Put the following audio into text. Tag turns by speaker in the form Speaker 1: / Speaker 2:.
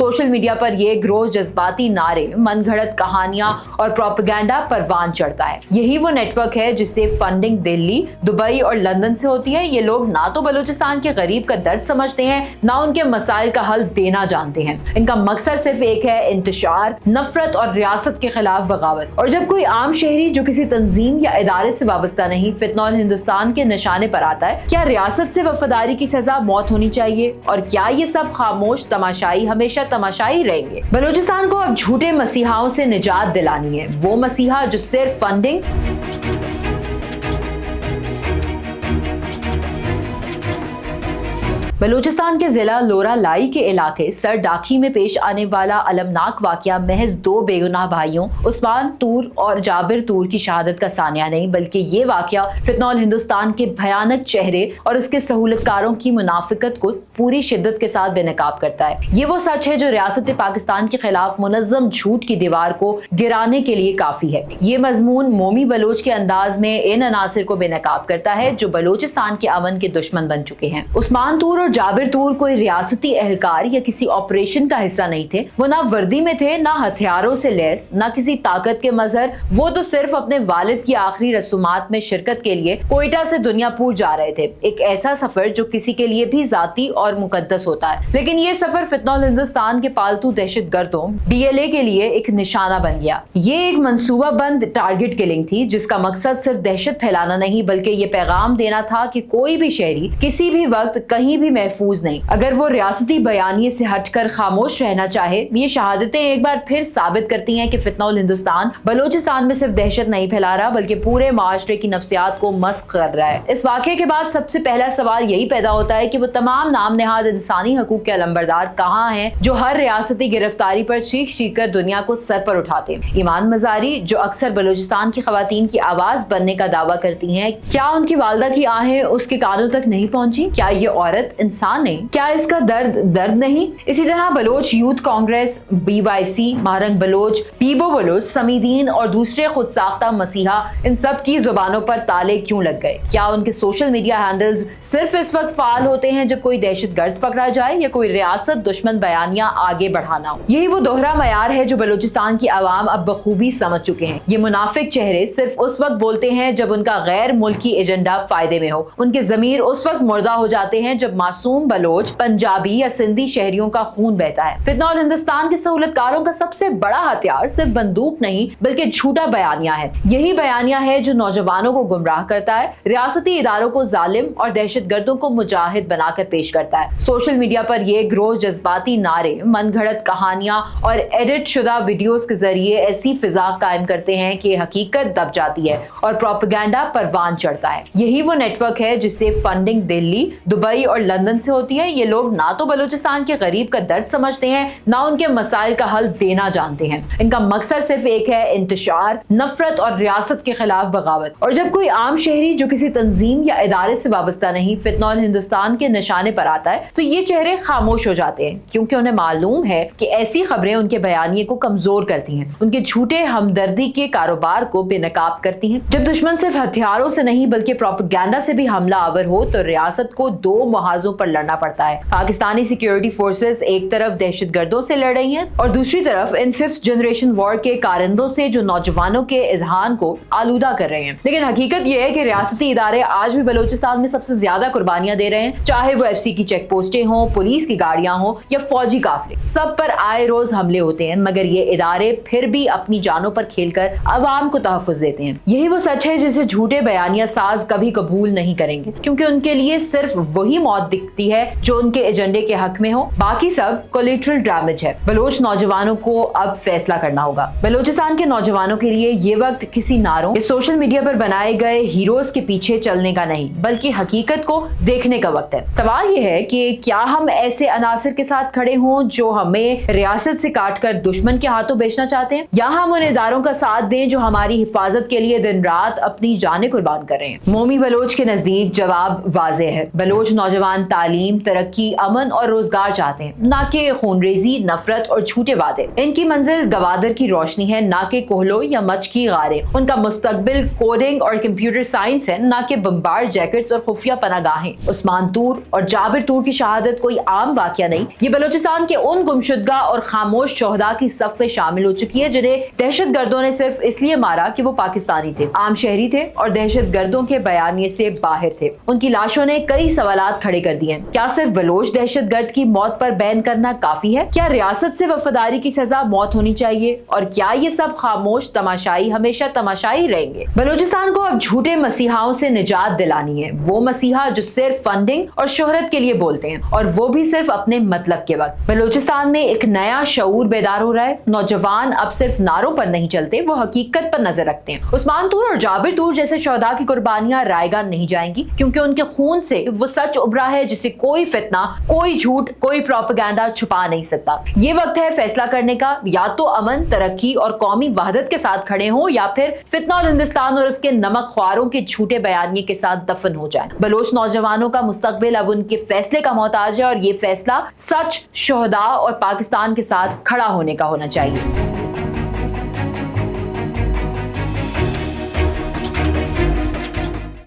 Speaker 1: Social media पर ये ग्रोह जज्बाती नारे, मनगढ़ंत कहानियां और प्रोपेगेंडा परवान चढ़ता है। यही वो नेटवर्क है जिससे फंडिंग दिल्ली, दुबई और लंदन से होती है। ये लोग ना तो बलूचिस्तान के गरीब का दर्द समझते हैं, ना उनके मसाइल का हल देना जानते हैं। इनका मकसद सिर्फ एक है, इंतशार, नफरत और रियासत के खिलाफ बगावत। और जब कोई आम शहरी जो किसी तंजीम या इदारे से वाबस्ता नहीं फितनौल हिंदुस्तान के निशाने पर आता है, क्या रियासत से वफादारी की सजा मौत होनी चाहिए? और क्या ये सब खामोश तमाशाई हमेशा तमाशाई रहेंगे? बलूचिस्तान को अब झूठे मसीहाओं से निजात दिलानी है, वो मसीहा जो सिर्फ फंडिंग बलूचिस्तान के जिला लोरा लाई के इलाके सर डाखी में पेश आने वाला अलमनाक वाकया महज दो बेगुनाह भाइयों उस्मान तूर और जाबिर तूर की शहादत का सानिया नहीं, बल्कि ये वाकया फितनौल हिंदुस्तान के भयानक चेहरे और उसके सहूलतकारों की मुनाफिकत को पूरी शिद्दत के साथ बेनकाब करता है। ये वो सच है जो रियासत पाकिस्तान के खिलाफ मुनज़्ज़म झूठ की दीवार को गिराने के लिए काफी है। ये मजमून मोमी बलोच के अंदाज में इन अनासिर को बेनकाब करता है जो बलूचिस्तान के अमन के दुश्मन बन चुके हैं। उस्मान तूर और जाबिर तूर कोई रियासती एहलकार या किसी ऑपरेशन का हिस्सा नहीं थे। वो ना वर्दी में थे, ना हथियारों से लैस, ना किसी ताकत के मजहर। वो तो सिर्फ अपने वालिद की आखिरी रसूमात में शिरकत के लिए कोयटा से दुनियापुर जा रहे थे। एक ऐसा सफर जो किसी के लिए भी जाती और मुकद्दस होता है, लेकिन ये सफर फितनौल हिंदुस्तान के पालतू दहशतगर्दों DLA के लिए एक निशाना बन गया। ये एक मंसूबाबंद टारगेट किलिंग थी जिसका मकसद सिर्फ दहशत फैलाना नहीं, बल्कि ये पैगाम देना था कि कोई भी शहरी किसी भी वक्त कहीं भी महफूज नहीं। अगर वो रियासती बयानिए से हटकर खामोश रहना चाहे, ये शहादतें एक बार फिर साबित करती हैं कि फितनौल हिंदुस्तान बलूचिस्तान में सिर्फ दहशत नहीं फैला रहा, बल्कि पूरे माशरे की नफ्सियात को मस्क कर रहा है। इस वाक़े के बाद सबसे पहला सवाल यही पैदा होता है कि वो तमाम नाम नेहाद इंसानी हकूक के अलंबरदार कहाँ हैं जो हर रियासती गिरफ्तारी पर चीख चीख कर दुनिया को सर पर उठाते हैं। ईमान मजारी जो अक्सर बलूचिस्तान की खवातीन की आवाज बनने का दावा करती हैं, क्या उनकी वालदा की आहें उसके कानों तक नहीं पहुंची? क्या ये औरत इंसान नहीं? क्या इसका दर्द नहीं? इसी तरह Baloch youth Congress, BYC, Mahrang Baloch, पीबो बलोच, समीदीन और दूसरे खुद साख्ता मसीहा, इन सब की जुबानों पर ताले क्यों लग गए? क्या उनके सोशल मीडिया हैंडल्स सिर्फ इस वक्त फाल होते हैं जब कोई दहशतगर्द पकड़ा जाए या कोई रियासत दुश्मन बयानियां आगे बढ़ाना हो? यही वो दोहरा मयार है जो बलूचिस्तान की आवाम अब बखूबी समझ चुके हैं। ये मुनाफिक चेहरे सिर्फ उस वक्त बोलते हैं जब उनका गैर मुल्की एजेंडा फायदे में हो। उनके जमीर उस वक्त मुर्दा हो जाते हैं जब मासूम बलोच, पंजाबी या सिंधी शहरियों का खून बहता है। फितनौल हिंदुस्तान के सहूलतकारों का सबसे बड़ा हथियार सिर्फ बंदूक नहीं, बल्कि झूठा बयानिया है। यही बयानिया है जो नौजवानों को गुमराह करता है, रियासती इदारों को जालिम और दहशतगर्दों को मुजाहिद बनाकर पेश करता है। सोशल मीडिया पर ये ग्रोह जज्बाती नारे, मनगढ़ंत कहानियां और एडिट शुदा वीडियोस के जरिए ऐसी फिजा कायम करते हैं कि हकीकत दब जाती है और प्रोपेगेंडा परवान चढ़ता है। यही वो नेटवर्क है जिससे फंडिंग दिल्ली, दुबई और लंदन से होती है। ये लोग ना तो बलूचिस्तान के गरीब का दर्द समझते हैं, ना उनके मसाइल का हल देना जानते हैं। इनका मकसद सिर्फ एक है, इंतशार, नफरत और रियासत के खिलाफ बगावत। और जब कोई आम शहरी जो किसी तंजीम या इदारे से वाबस्ता नहीं फितनौल हिंदुस्तान के निशाने पर आता है, तो ये चेहरे खामोश हो जाते हैं, क्योंकि उन्हें मालूम है कि ऐसी खबरें उनके बयानिए को कमजोर करती हैं, उनके झूठे हमदर्दी के कारोबार को बेनकाब करती हैं। जब दुश्मन सिर्फ हथियारों से नहीं बल्कि प्रोपेगेंडा से भी हमला आवर हो, तो रियासत को दो मुहाजों पर लड़ना पड़ता है। पाकिस्तानी सिक्योरिटी फोर्सेस एक तरफ दहशतगर्दों से लड़ रही हैं और दूसरी तरफ इन 5th जनरेशन वॉर के कारिंदों से जो नौजवानों के इज़हान को आलूदा कर रहे हैं। लेकिन हकीकत यह है कि रियासती इदारे आज भी बलूचिस्तान में सबसे ज्यादा कुर्बानियां दे रहे हैं, चाहे वो FC की चेक पोस्टें हों, पुलिस की गाड़ियां हों या फौजी काफिले, सब पर आए रोज हमले होते हैं, मगर ये इदारे फिर भी अपनी जानों पर खेलकर अवाम को तहफ़्फ़ुज़ देते हैं। यही वो सच है जिसे झूठे बयानिया साज कभी कबूल नहीं करेंगे, क्योंकि उनके लिए सिर्फ वही मौत दिखती है जो उनके एजेंडे के हक में हो, बाकी सब कोलेटरल डैमेज है। बलोच नौजवानों को अब फैसला करना होगा। बलूचिस्तान के नौजवानों के लिए ये वक्त किसी नारों या सोशल मीडिया पर बनाए गए हीरोज के पीछे चलने का नहीं, बल्कि हकीकत को देखने का वक्त है। सवाल ये है कि क्या हम ऐसे अनासिर के साथ खड़े हों जो हमें रियासत से काटकर दुश्मन के हाथों बेचना चाहते हैं, या हम उन इदारों का साथ दें जो हमारी हिफाजत के लिए दिन रात अपनी जानें कुर्बान कर रहे हैं। मोमी बलोच के नजदीक जवाब वाज़ेह है। बलोच नौजवान तालीम, तरक्की, अमन और रोजगार चाहते हैं, ना कि खूनरेजी, नफरत और झूठे वादे। इनकी मंजिल गवादर की रोशनी है, ना कि कोहलो या मच की गारें। उनका मुस्तकबिल कोडिंग और कंप्यूटर साइंस है, ना कि बम्बार जैकेट्स और खुफिया पनागाहें। उस्मान तूर और जाबिर तूर की शहादत कोई आम वाकया नहीं, ये बलूचिस्तान के उन गुमशुदगा और खामोश शोहदा की सफ में शामिल हो चुकी है जिन्हें दहशत गर्दों ने सिर्फ इसलिए मारा कि वो पाकिस्तानी थे, आम शहरी थे और दहशत गर्दों के बयानिए से बाहर थे। उनकी लाशों ने कई सवालात खड़े कर दिए। क्या सिर्फ बलोच दहशत गर्द की मौत पर बैन करना काफी है? क्या रियासत से वफादारी की सजा मौत होनी चाहिए? और क्या ये सब खामोश तमाशाई हमेशा तमाशाई रहेंगे? बलूचिस्तान को अब झूठे मसीहाओं से निजात दिलानी है, वो मसीहा जो सिर्फ फंडिंग और शोहरत के लिए बोलते हैं, और वो भी सिर्फ अपने मतलब के वक्त। बलूचिस्तान में एक नया शऊर बेदार हो रहा है। नौजवान अब सिर्फ नारों पर नहीं चलते, वो हकीकत पर नजर रखते हैं। उस्मान तूर और जाबिर तूर जैसे शोहदा की कुर्बानियां रायगा नहीं जाएंगी, क्योंकि उनके खून से वो सच उभरा है जिसे कोई फितना, कोई झूठ, कोई प्रोपेगेंडा छुपा नहीं सकता। ये वक्त है फैसला करने का, या तो अमन, तरक्की और कौमी वहदत के साथ खड़े हों, या फिर फितना और हिंदुस्तान और उसके नमक ख्वारों के झूठे बयानिए के साथ दफन हो जाए। बलोच नौजवानों का मुस्तकबिल अब उनके फैसले का मोहताज है, और ये फैसला सच, शोहदा और पाकिस्तान के साथ खड़ा होने का होना चाहिए।